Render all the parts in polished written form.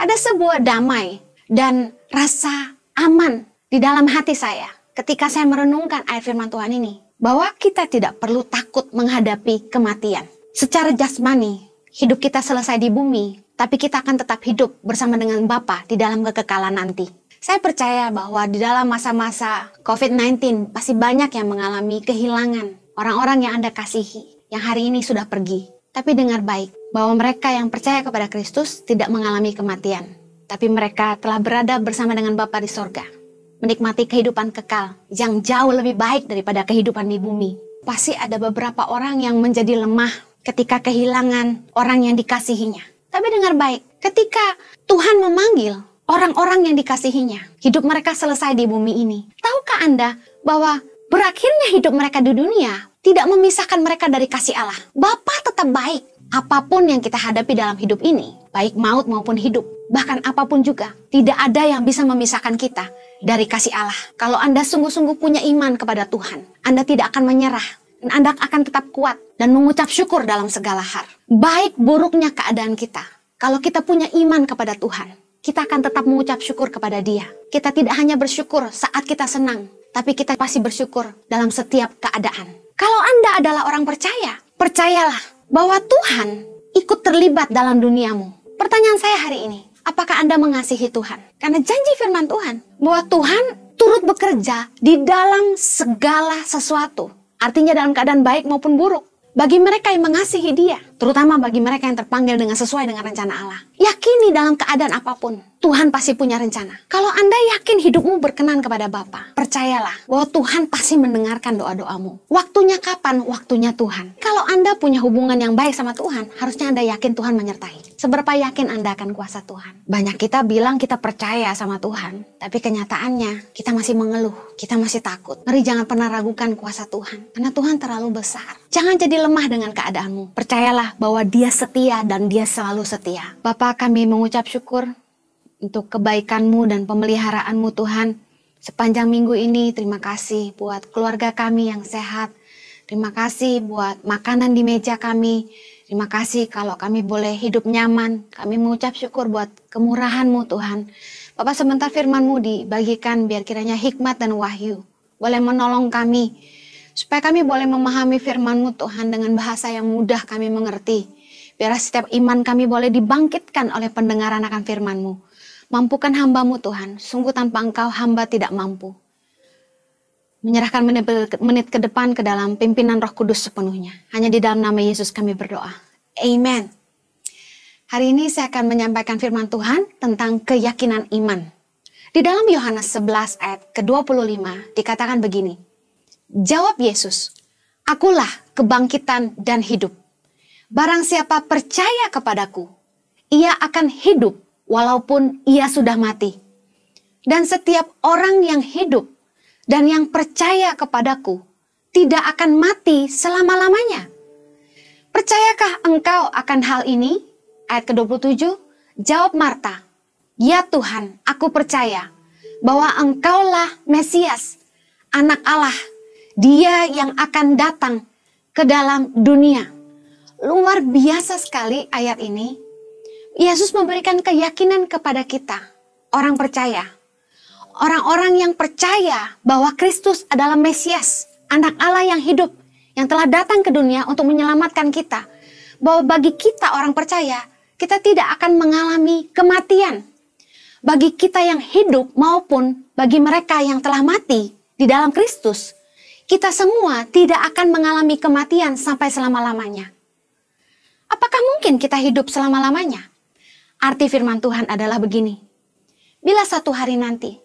Ada sebuah damai dan rasa aman di dalam hati saya ketika saya merenungkan ayat firman Tuhan ini, bahwa kita tidak perlu takut menghadapi kematian. Secara jasmani, hidup kita selesai di bumi, tapi kita akan tetap hidup bersama dengan Bapa di dalam kekekalan nanti. Saya percaya bahwa di dalam masa-masa COVID-19 pasti banyak yang mengalami kehilangan orang-orang yang Anda kasihi, yang hari ini sudah pergi. Tapi dengar baik, bahwa mereka yang percaya kepada Kristus tidak mengalami kematian, tapi mereka telah berada bersama dengan Bapa di sorga, menikmati kehidupan kekal yang jauh lebih baik daripada kehidupan di bumi. Pasti ada beberapa orang yang menjadi lemah ketika kehilangan orang yang dikasihinya. Tapi dengar baik, ketika Tuhan memanggil orang-orang yang dikasihinya, hidup mereka selesai di bumi ini. Tahukah Anda bahwa berakhirnya hidup mereka di dunia tidak memisahkan mereka dari kasih Allah? Bapa tetap baik. Apapun yang kita hadapi dalam hidup ini, baik maut maupun hidup, bahkan apapun juga, tidak ada yang bisa memisahkan kita dari kasih Allah. Kalau Anda sungguh-sungguh punya iman kepada Tuhan, Anda tidak akan menyerah, dan Anda akan tetap kuat dan mengucap syukur dalam segala hal. Baik buruknya keadaan kita, kalau kita punya iman kepada Tuhan, kita akan tetap mengucap syukur kepada Dia. Kita tidak hanya bersyukur saat kita senang, tapi kita pasti bersyukur dalam setiap keadaan. Kalau Anda adalah orang percaya, percayalah bahwa Tuhan ikut terlibat dalam duniamu. Pertanyaan saya hari ini, apakah Anda mengasihi Tuhan? Karena janji firman Tuhan bahwa Tuhan turut bekerja di dalam segala sesuatu. Artinya dalam keadaan baik maupun buruk. Bagi mereka yang mengasihi Dia, terutama bagi mereka yang terpanggil dengan sesuai dengan rencana Allah. Yakini dalam keadaan apapun, Tuhan pasti punya rencana. Kalau Anda yakin hidupmu berkenan kepada Bapa, percayalah bahwa Tuhan pasti mendengarkan doa-doamu. Waktunya kapan? Waktunya Tuhan. Kalau Anda punya hubungan yang baik sama Tuhan, harusnya Anda yakin Tuhan menyertai. Seberapa yakin Anda akan kuasa Tuhan? Banyak kita bilang kita percaya sama Tuhan, tapi kenyataannya kita masih mengeluh, kita masih takut. Mari jangan pernah ragukan kuasa Tuhan, karena Tuhan terlalu besar. Jangan jadi lemah dengan keadaanmu. Percayalah bahwa Dia setia dan Dia selalu setia. Bapa, kami mengucap syukur untuk kebaikan-Mu dan pemeliharaanmu Tuhan. Sepanjang minggu ini terima kasih buat keluarga kami yang sehat. Terima kasih buat makanan di meja kami. Terima kasih kalau kami boleh hidup nyaman. Kami mengucap syukur buat kemurahan-Mu Tuhan. Bapak, sebentar firman-Mu dibagikan biar kiranya hikmat dan wahyu boleh menolong kami, supaya kami boleh memahami firman-Mu Tuhan dengan bahasa yang mudah kami mengerti. Biar setiap iman kami boleh dibangkitkan oleh pendengaran akan firman-Mu. Mampukan hamba-Mu Tuhan, sungguh tanpa Engkau hamba tidak mampu. Menyerahkan menit ke depan ke dalam pimpinan Roh Kudus sepenuhnya. Hanya di dalam nama Yesus kami berdoa. Amen. Hari ini saya akan menyampaikan firman Tuhan tentang keyakinan iman. Di dalam Yohanes 11 ayat ke-25 dikatakan begini. Jawab Yesus, "Akulah kebangkitan dan hidup. Barang siapa percaya kepadaku, ia akan hidup walaupun ia sudah mati. Dan setiap orang yang hidup dan yang percaya kepadaku tidak akan mati selama-lamanya." Percayakah engkau akan hal ini? Ayat ke-27, jawab Marta, "Ya Tuhan, aku percaya bahwa Engkaulah Mesias, Anak Allah, Dia yang akan datang ke dalam dunia." Luar biasa sekali ayat ini. Yesus memberikan keyakinan kepada kita, orang percaya. Orang-orang yang percaya bahwa Kristus adalah Mesias, Anak Allah yang hidup, yang telah datang ke dunia untuk menyelamatkan kita. Bahwa bagi kita orang percaya, kita tidak akan mengalami kematian. Bagi kita yang hidup maupun bagi mereka yang telah mati di dalam Kristus, kita semua tidak akan mengalami kematian sampai selama-lamanya. Apakah mungkin kita hidup selama-lamanya? Arti firman Tuhan adalah begini. Bila suatu hari nanti,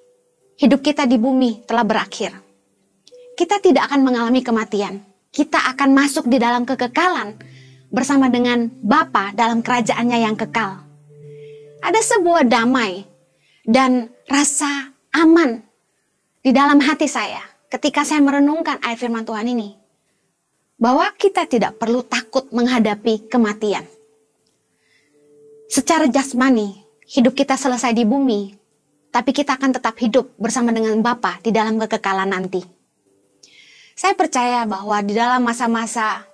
hidup kita di bumi telah berakhir, kita tidak akan mengalami kematian. Kita akan masuk di dalam kekekalan bersama dengan Bapa dalam kerajaannya yang kekal. Ada sebuah damai dan rasa aman di dalam hati saya ketika saya merenungkan ayat firman Tuhan ini, bahwa kita tidak perlu takut menghadapi kematian. Secara jasmani, hidup kita selesai di bumi, tapi kita akan tetap hidup bersama dengan Bapa di dalam kekekalan nanti. Saya percaya bahwa di dalam masa-masa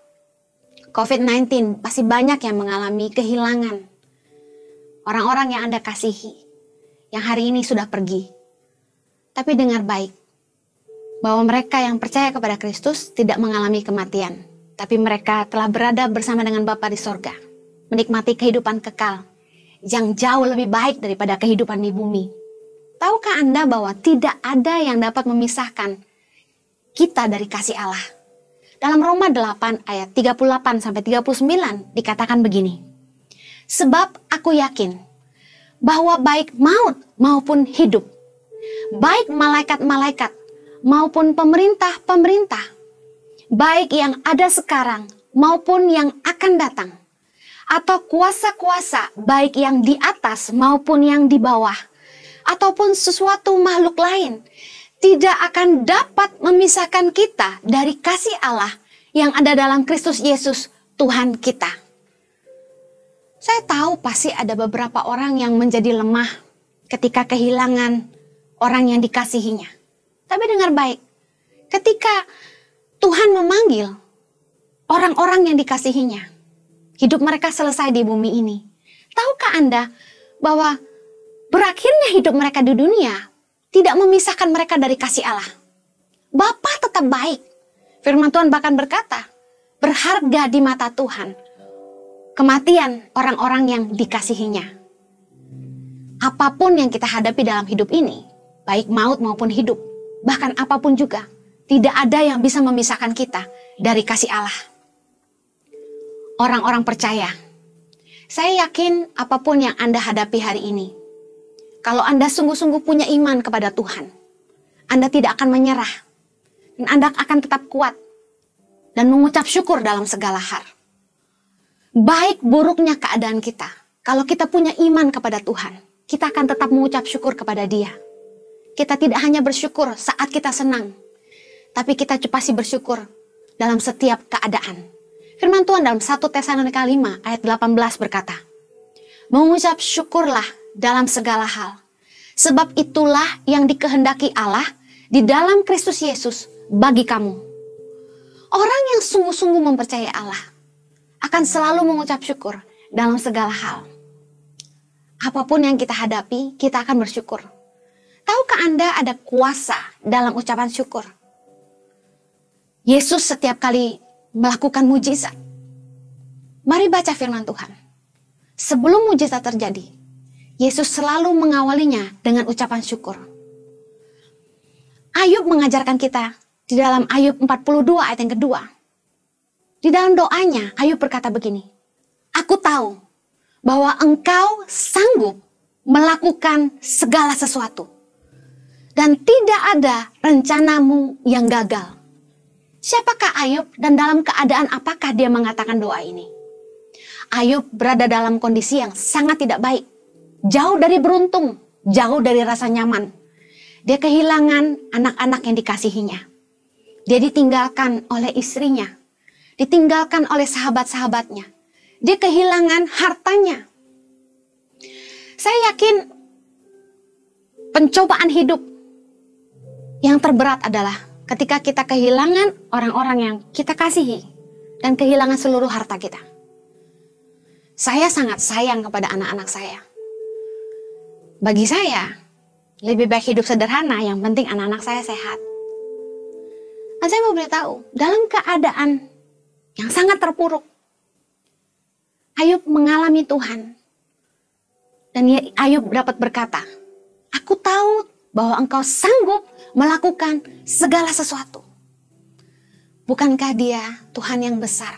COVID-19 pasti banyak yang mengalami kehilangan orang-orang yang Anda kasihi, yang hari ini sudah pergi. Tapi dengar baik, bahwa mereka yang percaya kepada Kristus tidak mengalami kematian, tapi mereka telah berada bersama dengan Bapa di sorga, menikmati kehidupan kekal, yang jauh lebih baik daripada kehidupan di bumi. Tahukah Anda bahwa tidak ada yang dapat memisahkan kita dari kasih Allah? Dalam Roma 8 ayat 38-39 dikatakan begini, sebab aku yakin bahwa baik maut maupun hidup, baik malaikat-malaikat maupun pemerintah-pemerintah, baik yang ada sekarang maupun yang akan datang, atau kuasa-kuasa baik yang di atas maupun yang di bawah, ataupun sesuatu makhluk lain, tidak akan dapat memisahkan kita dari kasih Allah yang ada dalam Kristus Yesus Tuhan kita. Saya tahu pasti ada beberapa orang yang menjadi lemah ketika kehilangan orang yang dikasihinya. Tapi dengar baik, ketika Tuhan memanggil orang-orang yang dikasihinya, hidup mereka selesai di bumi ini. Tahukah Anda bahwa berakhirnya hidup mereka di dunia tidak memisahkan mereka dari kasih Allah? Bapa tetap baik. Firman Tuhan bahkan berkata, berharga di mata Tuhan kematian orang-orang yang dikasihinya. Apapun yang kita hadapi dalam hidup ini, baik maut maupun hidup, bahkan apapun juga, tidak ada yang bisa memisahkan kita dari kasih Allah. Orang-orang percaya, saya yakin apapun yang Anda hadapi hari ini, kalau Anda sungguh-sungguh punya iman kepada Tuhan, Anda tidak akan menyerah, dan Anda akan tetap kuat, dan mengucap syukur dalam segala hal. Baik buruknya keadaan kita, kalau kita punya iman kepada Tuhan, kita akan tetap mengucap syukur kepada Dia. Kita tidak hanya bersyukur saat kita senang, tapi kita pasti bersyukur dalam setiap keadaan. Firman Tuhan dalam 1 Tesalonika 5 ayat 18 berkata, mengucap syukurlah dalam segala hal, sebab itulah yang dikehendaki Allah di dalam Kristus Yesus bagi kamu. Orang yang sungguh-sungguh mempercayai Allah akan selalu mengucap syukur dalam segala hal. Apapun yang kita hadapi, kita akan bersyukur. Tahukah Anda ada kuasa dalam ucapan syukur? Yesus setiap kali melakukan mujizat. Mari baca firman Tuhan. Sebelum mujizat terjadi, Yesus selalu mengawalinya dengan ucapan syukur. Ayub mengajarkan kita di dalam Ayub 42 ayat yang kedua. Di dalam doanya, Ayub berkata begini, aku tahu bahwa engkau sanggup melakukan segala sesuatu, dan tidak ada rencanamu yang gagal. Siapakah Ayub dan dalam keadaan apakah dia mengatakan doa ini? Ayub berada dalam kondisi yang sangat tidak baik, jauh dari beruntung, jauh dari rasa nyaman. Dia kehilangan anak-anak yang dikasihinya. Dia ditinggalkan oleh istrinya, ditinggalkan oleh sahabat-sahabatnya. Dia kehilangan hartanya. Saya yakin pencobaan hidup yang terberat adalah ketika kita kehilangan orang-orang yang kita kasihi dan kehilangan seluruh harta kita. Saya sangat sayang kepada anak-anak saya. Bagi saya, lebih baik hidup sederhana, yang penting anak-anak saya sehat. Dan saya mau beritahu, dalam keadaan yang sangat terpuruk, Ayub mengalami Tuhan. Dan Ayub dapat berkata, aku tahu bahwa engkau sanggup melakukan segala sesuatu. Bukankah Dia Tuhan yang besar?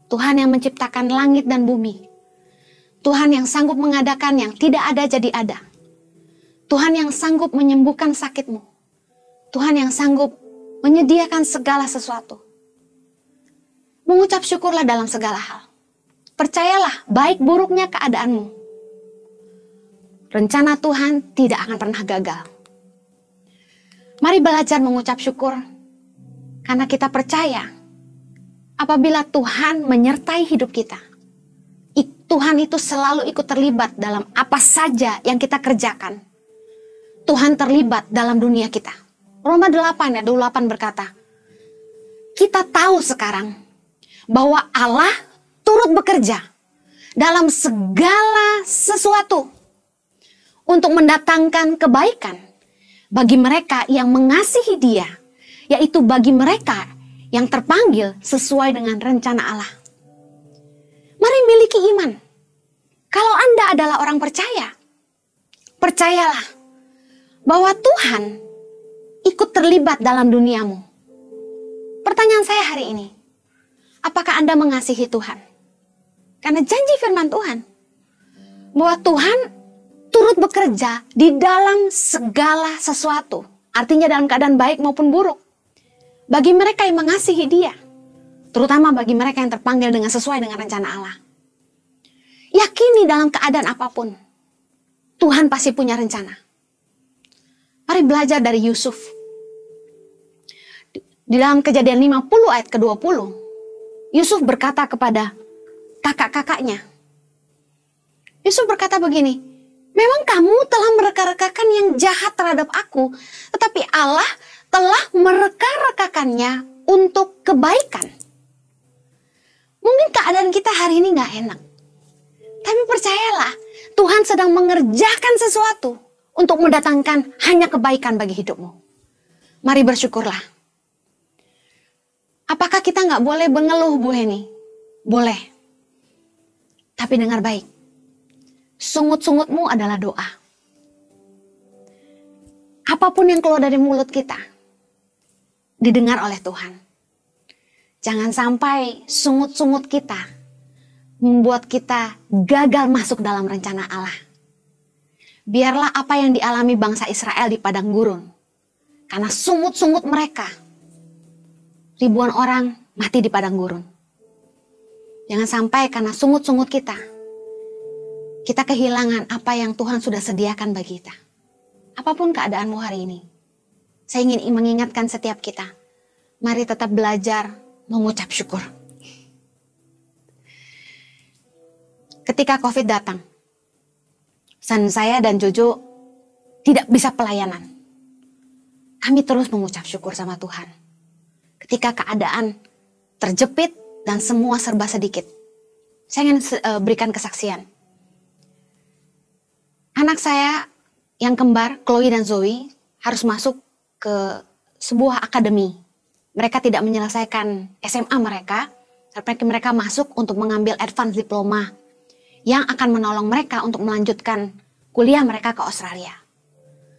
Tuhan yang menciptakan langit dan bumi. Tuhan yang sanggup mengadakan yang tidak ada jadi ada. Tuhan yang sanggup menyembuhkan sakitmu. Tuhan yang sanggup menyediakan segala sesuatu. Mengucap syukurlah dalam segala hal. Percayalah baik buruknya keadaanmu, rencana Tuhan tidak akan pernah gagal. Mari belajar mengucap syukur, karena kita percaya apabila Tuhan menyertai hidup kita, Tuhan itu selalu ikut terlibat dalam apa saja yang kita kerjakan. Tuhan terlibat dalam dunia kita. Roma 8 ayat 28 berkata, kita tahu sekarang bahwa Allah turut bekerja dalam segala sesuatu untuk mendatangkan kebaikan bagi mereka yang mengasihi Dia, yaitu bagi mereka yang terpanggil sesuai dengan rencana Allah. Mari miliki iman. Kalau Anda adalah orang percaya, percayalah bahwa Tuhan ikut terlibat dalam duniamu. Pertanyaan saya hari ini, apakah Anda mengasihi Tuhan? Karena janji firman Tuhan bahwa Tuhan turut bekerja di dalam segala sesuatu. Artinya dalam keadaan baik maupun buruk. Bagi mereka yang mengasihi Dia. Terutama bagi mereka yang terpanggil dengan sesuai dengan rencana Allah. Yakini dalam keadaan apapun, Tuhan pasti punya rencana. Mari belajar dari Yusuf. Di dalam Kejadian 50 ayat ke-20, Yusuf berkata kepada kakak-kakaknya. Yusuf berkata begini, memang kamu telah mereka-rekakan yang jahat terhadap aku, tetapi Allah telah mereka-rekakannya untuk kebaikan. Mungkin keadaan kita hari ini gak enak. Tapi percayalah, Tuhan sedang mengerjakan sesuatu untuk mendatangkan hanya kebaikan bagi hidupmu. Mari bersyukurlah. Apakah kita gak boleh mengeluh, Bu Heni? Boleh. Tapi dengar baik. Sungut-sungutmu adalah doa. Apapun yang keluar dari mulut kita, didengar oleh Tuhan. Jangan sampai sungut-sungut kita membuat kita gagal masuk dalam rencana Allah. Biarlah apa yang dialami bangsa Israel di padang gurun. Karena sungut-sungut mereka, ribuan orang mati di padang gurun. Jangan sampai karena sungut-sungut kita kehilangan apa yang Tuhan sudah sediakan bagi kita. Apapun keadaanmu hari ini, saya ingin mengingatkan setiap kita, mari tetap belajar mengucap syukur. Ketika COVID datang, saya dan Jojo tidak bisa pelayanan. Kami terus mengucap syukur sama Tuhan. Ketika keadaan terjepit dan semua serba sedikit. Saya ingin berikan kesaksian. Anak saya yang kembar, Chloe dan Zoe, harus masuk ke sebuah akademi. Mereka tidak menyelesaikan SMA mereka, tapi mereka masuk untuk mengambil advance diploma yang akan menolong mereka untuk melanjutkan kuliah mereka ke Australia.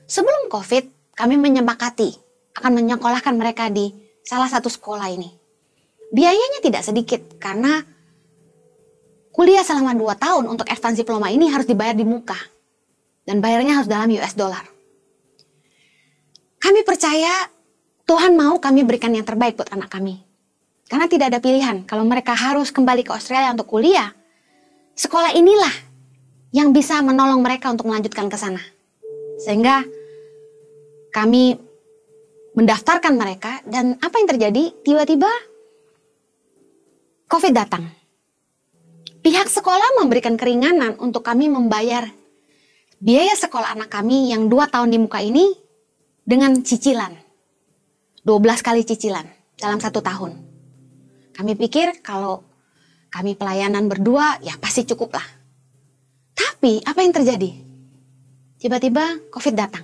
Sebelum COVID, kami menyepakati akan menyekolahkan mereka di salah satu sekolah ini. Biayanya tidak sedikit karena kuliah selama 2 tahun untuk advance diploma ini harus dibayar di muka. Dan bayarnya harus dalam US dollar. Kami percaya Tuhan mau kami berikan yang terbaik buat anak kami. Karena tidak ada pilihan. Kalau mereka harus kembali ke Australia untuk kuliah, sekolah inilah yang bisa menolong mereka untuk melanjutkan ke sana. Sehingga kami mendaftarkan mereka dan apa yang terjadi? Tiba-tiba COVID datang. Pihak sekolah memberikan keringanan untuk kami membayar biaya sekolah anak kami yang 2 tahun di muka ini dengan cicilan. 12 kali cicilan dalam 1 tahun. Kami pikir kalau kami pelayanan berdua, ya pasti cukup lah. Tapi apa yang terjadi? Tiba-tiba COVID datang.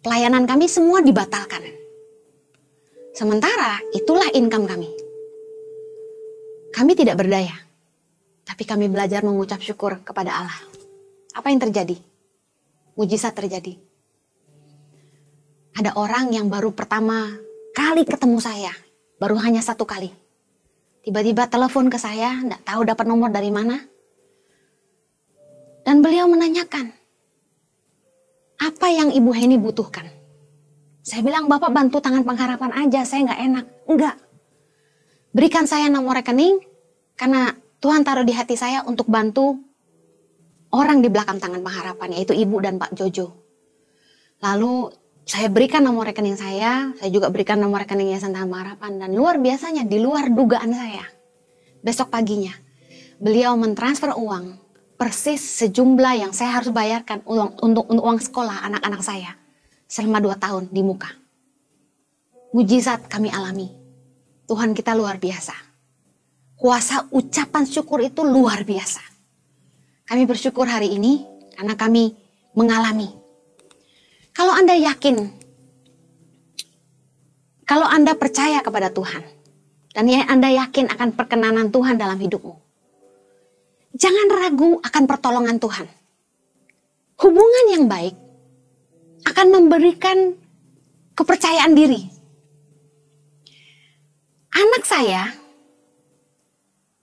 Pelayanan kami semua dibatalkan. Sementara itulah income kami. Kami tidak berdaya. Tapi kami belajar mengucap syukur kepada Allah. Apa yang terjadi? Mujizat terjadi. Ada orang yang baru pertama kali ketemu saya. Baru hanya 1 kali. Tiba-tiba telepon ke saya, nggak tahu dapat nomor dari mana. Dan beliau menanyakan, apa yang Ibu Heni butuhkan? Saya bilang, Bapak bantu tangan pengharapan aja, saya nggak enak. Enggak. Berikan saya nomor rekening, karena Tuhan taruh di hati saya untuk bantu orang di belakang tangan pengharapan, yaitu Ibu dan Pak Jojo. Lalu saya berikan nomor rekening saya juga berikan nomor rekening Yayasan Tangan Pengharapan. Dan luar biasanya, di luar dugaan saya, besok paginya, beliau mentransfer uang persis sejumlah yang saya harus bayarkan untuk uang sekolah anak-anak saya selama 2 tahun di muka. Mujizat kami alami. Tuhan kita luar biasa. kuasa ucapan syukur itu luar biasa. Kami bersyukur hari ini karena kami mengalami. Kalau Anda yakin, kalau Anda percaya kepada Tuhan, dan Anda yakin akan perkenanan Tuhan dalam hidupmu, jangan ragu akan pertolongan Tuhan. Hubungan yang baik akan memberikan kepercayaan diri. Anak saya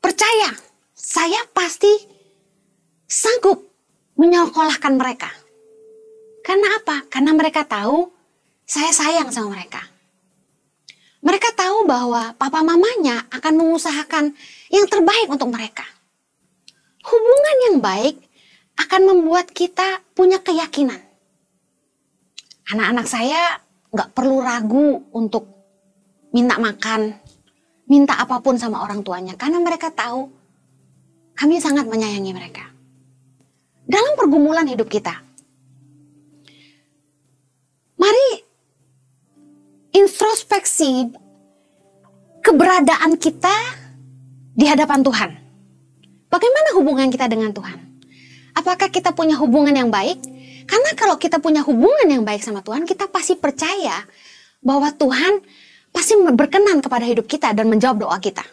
percaya, saya pasti sanggup menyekolahkan mereka. Karena apa? Karena mereka tahu saya sayang sama mereka. Mereka tahu bahwa papa mamanya akan mengusahakan yang terbaik untuk mereka. Hubungan yang baik akan membuat kita punya keyakinan. Anak-anak saya nggak perlu ragu untuk minta makan, minta apapun sama orang tuanya. Karena mereka tahu kami sangat menyayangi mereka. Dalam pergumulan hidup kita, mari introspeksi keberadaan kita di hadapan Tuhan. Bagaimana hubungan kita dengan Tuhan? Apakah kita punya hubungan yang baik? Karena kalau kita punya hubungan yang baik sama Tuhan, kita pasti percaya bahwa Tuhan pasti berkenan kepada hidup kita dan menjawab doa kita.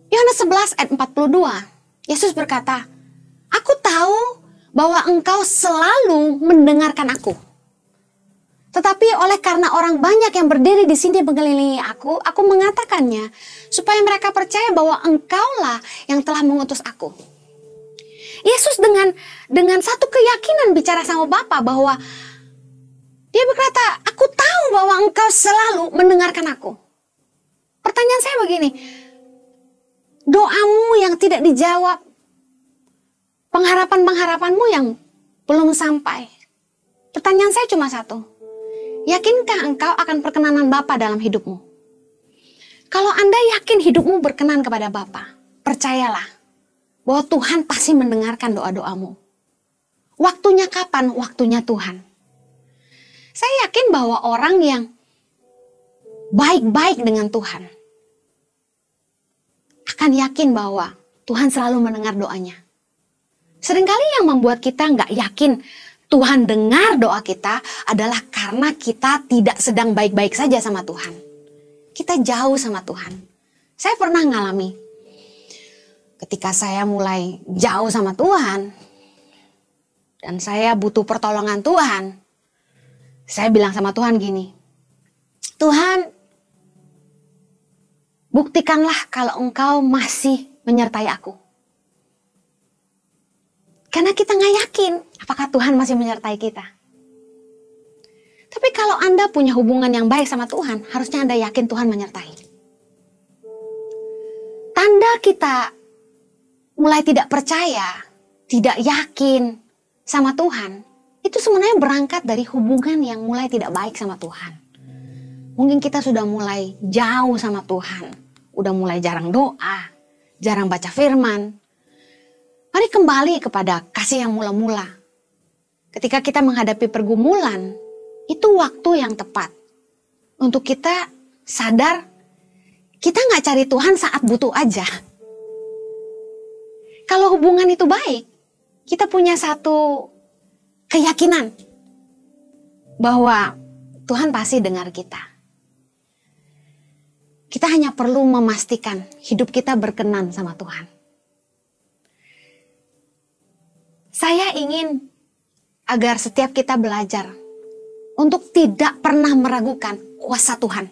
Yohanes 11 ayat 42, Yesus berkata, "Aku tahu bahwa engkau selalu mendengarkan aku. Tetapi oleh karena orang banyak yang berdiri di sini mengelilingi aku mengatakannya supaya mereka percaya bahwa engkaulah yang telah mengutus aku." Yesus dengan satu keyakinan bicara sama Bapa bahwa dia berkata, "Aku tahu bahwa engkau selalu mendengarkan aku." Pertanyaan saya begini, doamu yang tidak dijawab, pengharapan-pengharapanmu yang belum sampai. Pertanyaan saya cuma satu. Yakinkah engkau akan perkenanan Bapa dalam hidupmu? Kalau Anda yakin hidupmu berkenan kepada Bapa, percayalah bahwa Tuhan pasti mendengarkan doa-doamu. Waktunya kapan? Waktunya Tuhan. Saya yakin bahwa orang yang baik-baik dengan Tuhan akan yakin bahwa Tuhan selalu mendengar doanya. Seringkali yang membuat kita nggak yakin Tuhan dengar doa kita adalah karena kita tidak sedang baik-baik saja sama Tuhan. Kita jauh sama Tuhan. Saya pernah ngalami. Ketika saya mulai jauh sama Tuhan, dan saya butuh pertolongan Tuhan, saya bilang sama Tuhan gini, "Tuhan, buktikanlah kalau engkau masih menyertai aku." Karena kita nggak yakin apakah Tuhan masih menyertai kita. Tapi kalau Anda punya hubungan yang baik sama Tuhan, harusnya Anda yakin Tuhan menyertai. Tanda kita mulai tidak percaya, tidak yakin sama Tuhan, itu sebenarnya berangkat dari hubungan yang mulai tidak baik sama Tuhan. Mungkin kita sudah mulai jauh sama Tuhan, udah mulai jarang doa, jarang baca firman. Mari kembali kepada kasih yang mula-mula. Ketika kita menghadapi pergumulan, itu waktu yang tepat untuk kita sadar kita nggak cari Tuhan saat butuh aja. Kalau hubungan itu baik, kita punya satu keyakinan bahwa Tuhan pasti dengar kita. Kita hanya perlu memastikan hidup kita berkenan sama Tuhan. Saya ingin agar setiap kita belajar untuk tidak pernah meragukan kuasa Tuhan.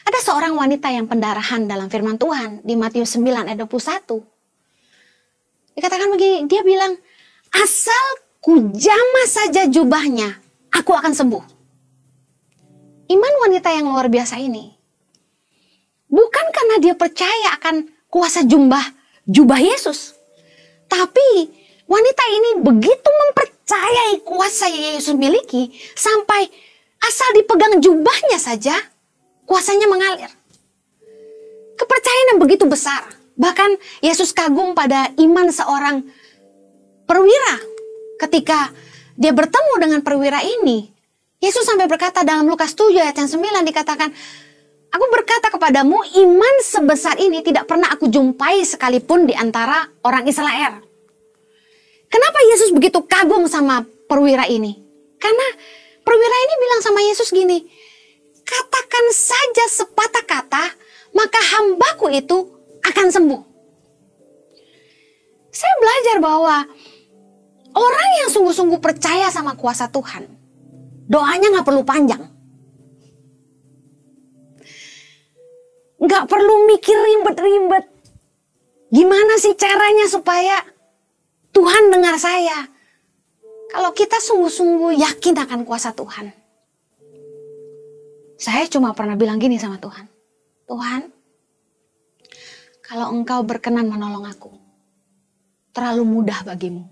Ada seorang wanita yang pendarahan dalam firman Tuhan di Matius 9 ayat 21. Dikatakan begini, dia bilang, "Asal kujamah saja jubahnya, aku akan sembuh." Iman wanita yang luar biasa ini bukan karena dia percaya akan kuasa jubah Yesus. Tapi wanita ini begitu mempercayai kuasa yang Yesus miliki sampai asal dipegang jubahnya saja kuasanya mengalir. Kepercayaan yang begitu besar. Bahkan Yesus kagum pada iman seorang perwira. Ketika dia bertemu dengan perwira ini, Yesus sampai berkata dalam Lukas 7 ayat yang 9 dikatakan, Aku berkata kepadamu, iman sebesar ini tidak pernah aku jumpai sekalipun di antara orang Israel. Kenapa Yesus begitu kagum sama perwira ini? Karena perwira ini bilang sama Yesus gini, katakan saja sepatah kata, maka hambaku itu akan sembuh. Saya belajar bahwa orang yang sungguh-sungguh percaya sama kuasa Tuhan, doanya gak perlu panjang. Gak perlu mikir ribet-ribet. Gimana sih caranya supaya Tuhan dengar saya? Kalau kita sungguh-sungguh yakin akan kuasa Tuhan. Saya cuma pernah bilang gini sama Tuhan. Tuhan, kalau Engkau berkenan menolong aku, terlalu mudah bagimu.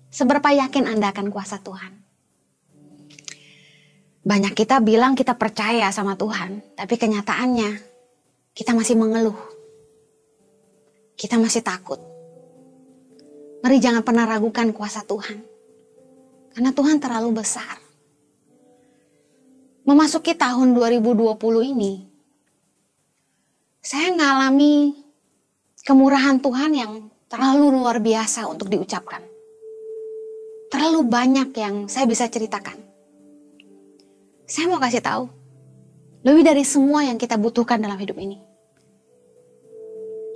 Seberapa yakin Anda akan kuasa Tuhan? Banyak kita bilang kita percaya sama Tuhan, tapi kenyataannya kita masih mengeluh. Kita masih takut. Mari jangan pernah ragukan kuasa Tuhan. Karena Tuhan terlalu besar. Memasuki tahun 2020 ini, saya mengalami kemurahan Tuhan yang terlalu luar biasa untuk diucapkan. Terlalu banyak yang saya bisa ceritakan. Saya mau kasih tahu, lebih dari semua yang kita butuhkan dalam hidup ini,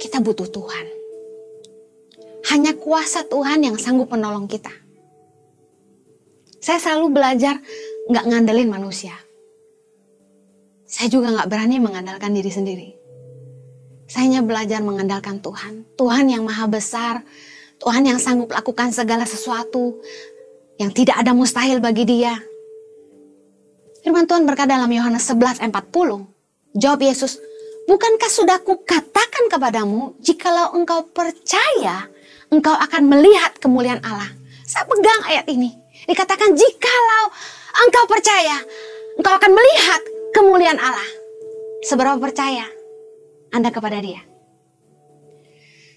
kita butuh Tuhan. Hanya kuasa Tuhan yang sanggup menolong kita. Saya selalu belajar nggak ngandelin manusia. Saya juga nggak berani mengandalkan diri sendiri. Saya hanya belajar mengandalkan Tuhan. Tuhan yang maha besar, Tuhan yang sanggup lakukan segala sesuatu, yang tidak ada mustahil bagi Dia. Firman Tuhan berkata dalam Yohanes 11:40, jawab Yesus, bukankah sudah kukatakan kepadamu, jikalau engkau percaya, engkau akan melihat kemuliaan Allah. Saya pegang ayat ini. Dikatakan jikalau engkau percaya, engkau akan melihat kemuliaan Allah. Seberapa percaya Anda kepada Dia?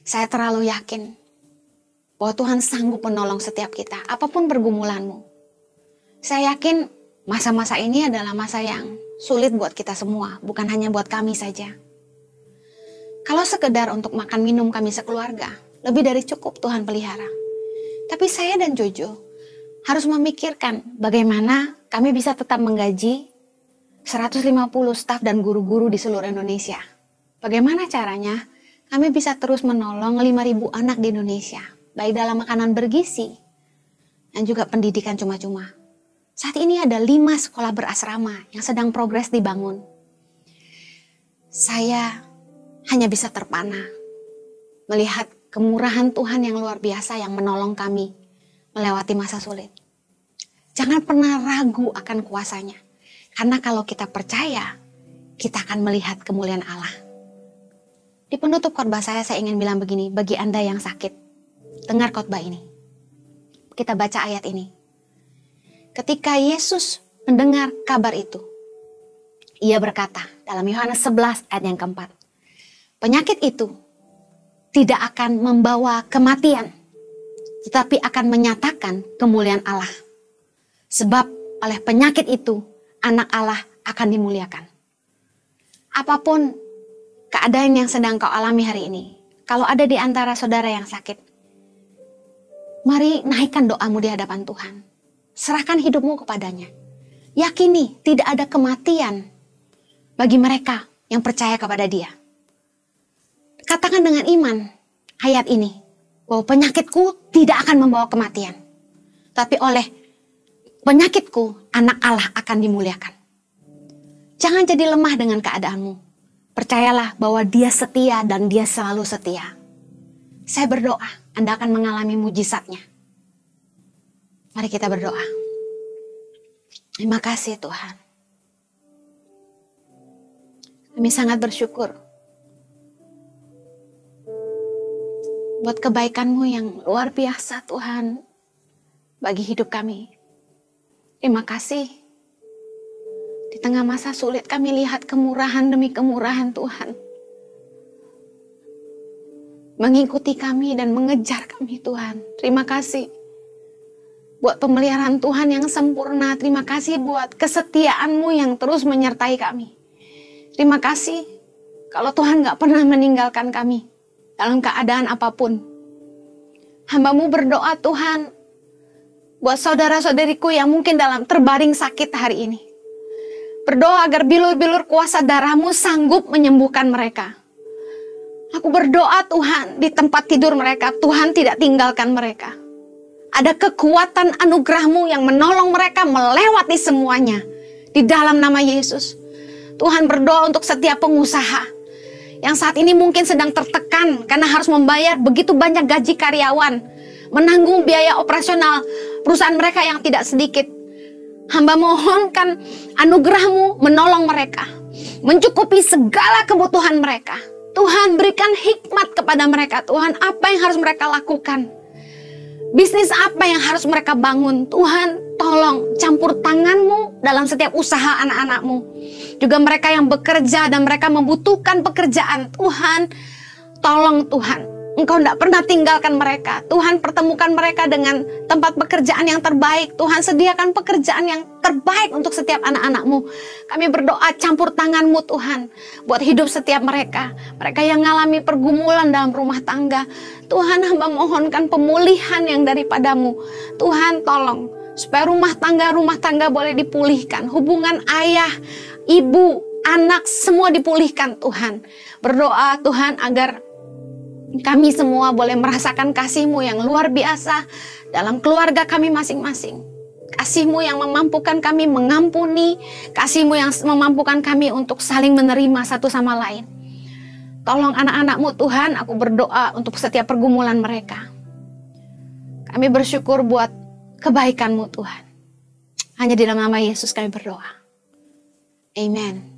Saya terlalu yakin bahwa Tuhan sanggup menolong setiap kita, apapun pergumulanmu. Saya yakin masa-masa ini adalah masa yang sulit buat kita semua, bukan hanya buat kami saja. Kalau sekedar untuk makan minum kami sekeluarga, lebih dari cukup Tuhan pelihara. Tapi saya dan Jojo harus memikirkan bagaimana kami bisa tetap menggaji 150 staf dan guru-guru di seluruh Indonesia. Bagaimana caranya kami bisa terus menolong 5.000 anak di Indonesia, baik dalam makanan bergizi dan juga pendidikan cuma-cuma. Saat ini ada 5 sekolah berasrama yang sedang progres dibangun. Saya hanya bisa terpana melihat kemurahan Tuhan yang luar biasa yang menolong kami melewati masa sulit. Jangan pernah ragu akan kuasanya. Karena kalau kita percaya, kita akan melihat kemuliaan Allah. Di penutup khotbah saya ingin bilang begini, bagi Anda yang sakit, dengar khotbah ini. Kita baca ayat ini. Ketika Yesus mendengar kabar itu, Ia berkata dalam Yohanes 11 ayat yang keempat, penyakit itu tidak akan membawa kematian, tetapi akan menyatakan kemuliaan Allah. Sebab oleh penyakit itu, anak Allah akan dimuliakan. Apapun keadaan yang sedang kau alami hari ini, kalau ada di antara saudara yang sakit, mari naikkan doamu di hadapan Tuhan. Serahkan hidupmu kepadanya. Yakini tidak ada kematian bagi mereka yang percaya kepada Dia. Katakan dengan iman ayat ini, bahwa penyakitku tidak akan membawa kematian. Tapi oleh penyakitku, anak Allah akan dimuliakan. Jangan jadi lemah dengan keadaanmu. Percayalah bahwa Dia setia dan Dia selalu setia. Saya berdoa, Anda akan mengalami mujizatnya. Mari kita berdoa. Terima kasih Tuhan. Kami sangat bersyukur buat kebaikan-Mu yang luar biasa Tuhan bagi hidup kami. Terima kasih. Di tengah masa sulit kami lihat kemurahan demi kemurahan Tuhan. Mengikuti kami dan mengejar kami Tuhan. Terima kasih. buat pemeliharaan Tuhan yang sempurna. Terima kasih buat kesetiaan-Mu yang terus menyertai kami. Terima kasih kalau Tuhan gak pernah meninggalkan kami dalam keadaan apapun. Hamba-Mu berdoa Tuhan buat saudara-saudariku yang mungkin dalam terbaring sakit hari ini. Berdoa agar bilur-bilur kuasa darah-Mu sanggup menyembuhkan mereka. Aku berdoa Tuhan, di tempat tidur mereka, Tuhan tidak tinggalkan mereka. Ada kekuatan anugerah-Mu yang menolong mereka melewati semuanya. Di dalam nama Yesus. Tuhan berdoa untuk setiap pengusaha yang saat ini mungkin sedang tertekan karena harus membayar begitu banyak gaji karyawan, menanggung biaya operasional perusahaan mereka yang tidak sedikit. Hamba mohonkan anugerah-Mu menolong mereka, mencukupi segala kebutuhan mereka. Tuhan berikan hikmat kepada mereka. Tuhan, apa yang harus mereka lakukan? Bisnis apa yang harus mereka bangun? Tuhan, tolong campur tangan-Mu dalam setiap usaha anak-anak-Mu. Juga mereka yang bekerja dan mereka membutuhkan pekerjaan. Tuhan, tolong Tuhan. Engkau tidak pernah tinggalkan mereka. Tuhan, pertemukan mereka dengan tempat pekerjaan yang terbaik. Tuhan, sediakan pekerjaan yang terbaik untuk setiap anak-anak-Mu. Kami berdoa campur tangan-Mu Tuhan, buat hidup setiap mereka. Mereka yang mengalami pergumulan dalam rumah tangga. Tuhan, hamba mohonkan pemulihan yang daripada-Mu. Tuhan, tolong supaya rumah tangga boleh dipulihkan. Hubungan ayah, ibu, anak semua dipulihkan Tuhan. Berdoa Tuhan agar kami semua boleh merasakan kasih-Mu yang luar biasa dalam keluarga kami masing-masing. Kasih-Mu yang memampukan kami mengampuni, kasih-Mu yang memampukan kami untuk saling menerima satu sama lain. Tolong anak-anak-Mu Tuhan, aku berdoa untuk setiap pergumulan mereka. Kami bersyukur buat kebaikan-Mu Tuhan. Hanya di dalam nama Yesus kami berdoa. Amen.